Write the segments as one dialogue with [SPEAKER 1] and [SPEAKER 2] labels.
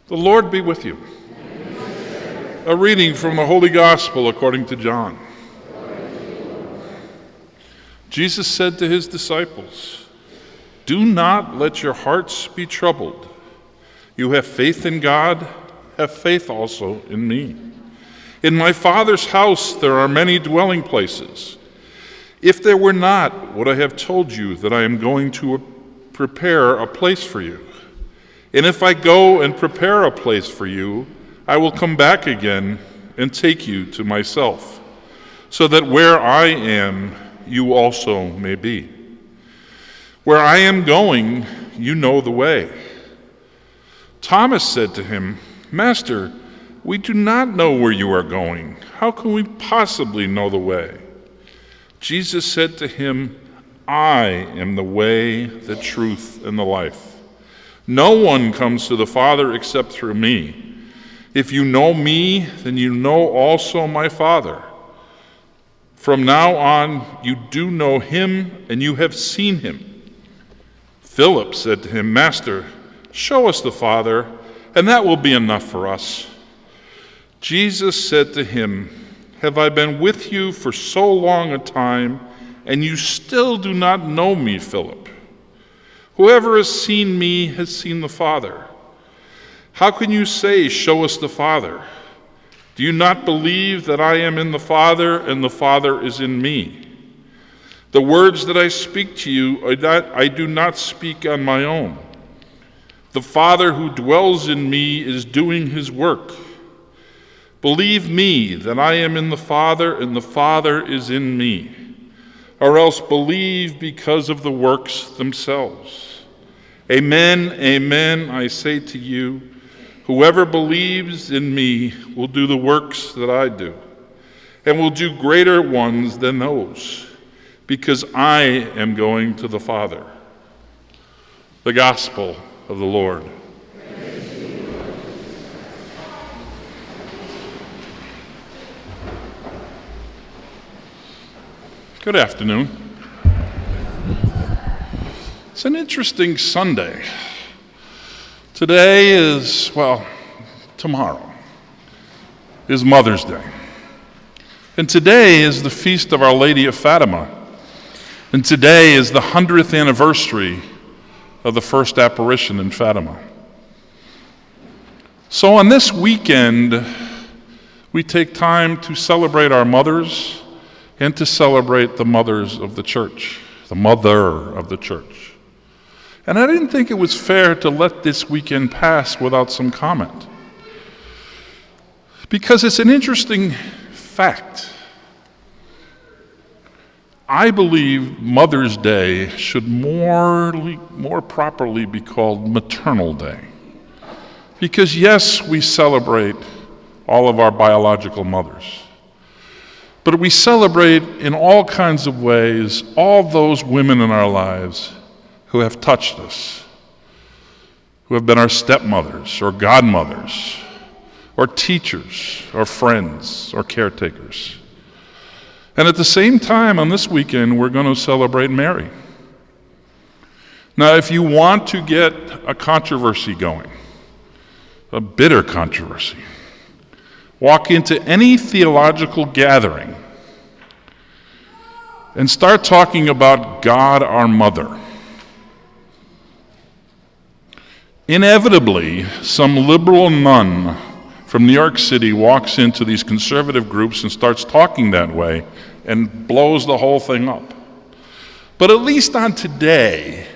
[SPEAKER 1] The Lord be with you. A reading from the Holy Gospel according to John. Jesus said to his disciples, "Do not let your hearts be troubled. You have faith in God, have faith also in me. In my Father's house there are many dwelling places. If there were not, would I have told you that I am going to prepare a place for you? And if I go and prepare a place for you, I will come back again and take you to myself, so that where I am, you also may be. Where I am going, you know the way." Thomas said to him, "Master, we do not know where you are going. How can we possibly know the way?" Jesus said to him, "I am the way, the truth, and the life. No one comes to the Father except through me. If you know me, then you know also my Father. From now on, you do know him, and you have seen him." Philip said to him, "Master, show us the Father, and that will be enough for us." Jesus said to him, "Have I been with you for so long a time, and you still do not know me, Philip? Whoever has seen me has seen the Father. How can you say, 'Show us the Father'? Do you not believe that I am in the Father and the Father is in me? The words that I speak to you, I do not speak on my own. The Father who dwells in me is doing his work. Believe me that I am in the Father and the Father is in me, or else believe because of the works themselves. Amen, amen, I say to you, whoever believes in me will do the works that I do, and will do greater ones than those, because I am going to the Father." The Gospel of the Lord. Good afternoon. It's an interesting Sunday. Today is, tomorrow is Mother's Day. And today is the feast of Our Lady of Fatima. And today is the 100th anniversary of the first apparition in Fatima. So on this weekend, we take time to celebrate our mothers and to celebrate the mothers of the church, the mother of the church. And I didn't think it was fair to let this weekend pass without some comment, because it's an interesting fact. I believe Mother's Day should more properly be called Maternal Day. Because yes, we celebrate all of our biological mothers, but we celebrate in all kinds of ways all those women in our lives who have touched us, who have been our stepmothers or godmothers or teachers or friends or caretakers. And at the same time, on this weekend, we're going to celebrate Mary. Now, if you want to get a controversy going, a bitter controversy, walk into any theological gathering and start talking about God our Mother. Inevitably, some liberal nun from New York City walks into these conservative groups and starts talking that way and blows the whole thing up. But at least on today,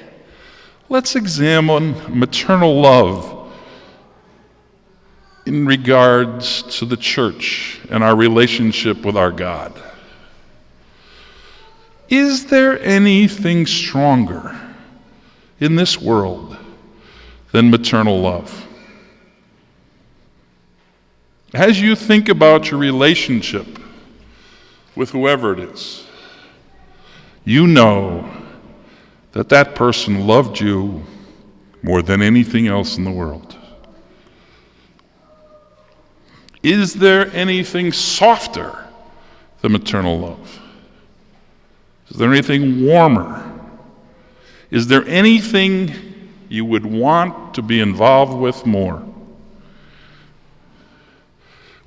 [SPEAKER 1] let's examine maternal love in regards to the church and our relationship with our God. Is there anything stronger in this world than maternal love? As you think about your relationship with whoever it is, you know that that person loved you more than anything else in the world. Is there anything softer than maternal love? Is there anything warmer? Is there anything you would want to be involved with more?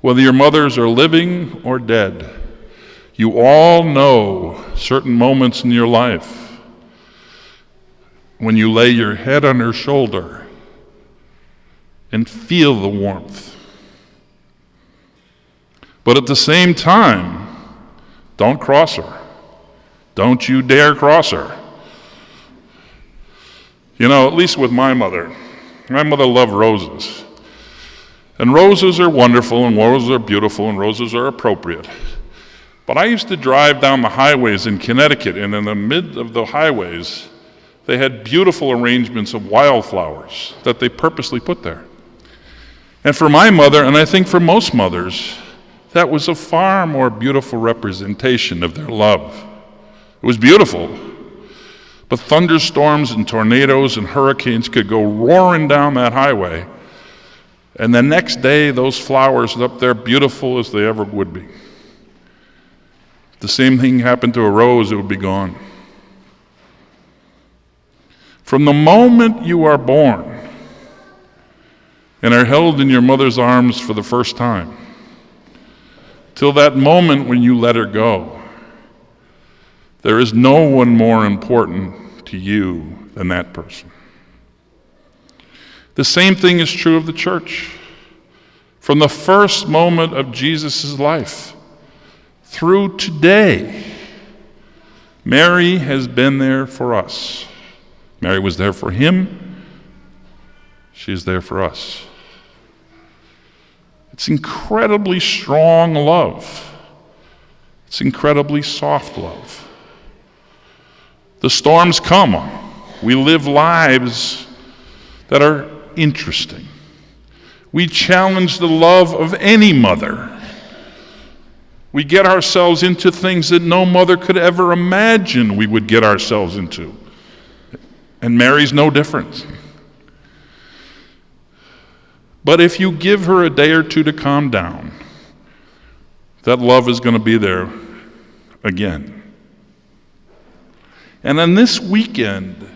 [SPEAKER 1] Whether your mothers are living or dead, you all know certain moments in your life when you lay your head on her shoulder and feel the warmth. But at the same time, don't cross her. Don't you dare cross her. You know, at least with my mother loved roses. And roses are wonderful, and roses are beautiful, and roses are appropriate. But I used to drive down the highways in Connecticut, and in the mid of the highways, they had beautiful arrangements of wildflowers that they purposely put there. And for my mother, and I think for most mothers, that was a far more beautiful representation of their love. It was beautiful, but thunderstorms and tornadoes and hurricanes could go roaring down that highway, and the next day those flowers up there beautiful as they ever would be. If the same thing happened to a rose, it would be gone. From the moment you are born and are held in your mother's arms for the first time, till that moment when you let her go, there is no one more important to you than that person. The same thing is true of the church. From the first moment of Jesus' life through today, Mary has been there for us. Mary was there for him. She is there for us. It's incredibly strong love. It's incredibly soft love. The storms come. We live lives that are interesting. We challenge the love of any mother. We get ourselves into things that no mother could ever imagine we would get ourselves into. And Mary's no different. But if you give her a day or two to calm down, that love is going to be there again. And on this weekend,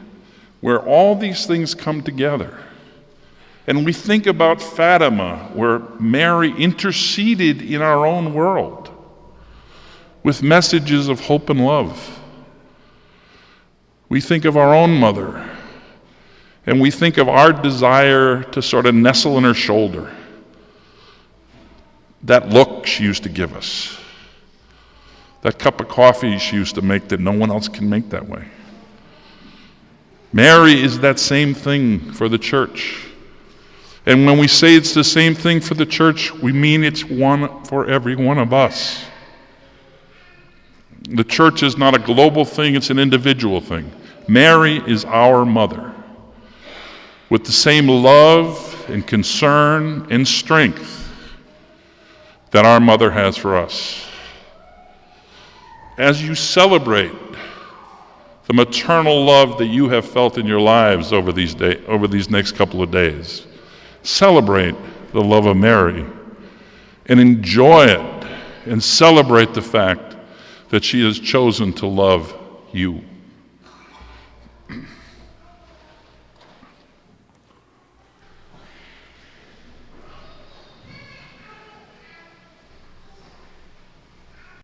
[SPEAKER 1] where all these things come together, and we think about Fatima, where Mary interceded in our own world with messages of hope and love. We think of our own mother, and we think of our desire to sort of nestle in her shoulder. That look she used to give us. That cup of coffee she used to make that no one else can make that way. Mary is that same thing for the church. And when we say it's the same thing for the church, we mean it's one for every one of us. The church is not a global thing, it's an individual thing. Mary is our mother, with the same love and concern and strength that our mother has for us. As you celebrate the maternal love that you have felt in your lives over these next couple of days, celebrate the love of Mary and enjoy it and celebrate the fact that she has chosen to love you.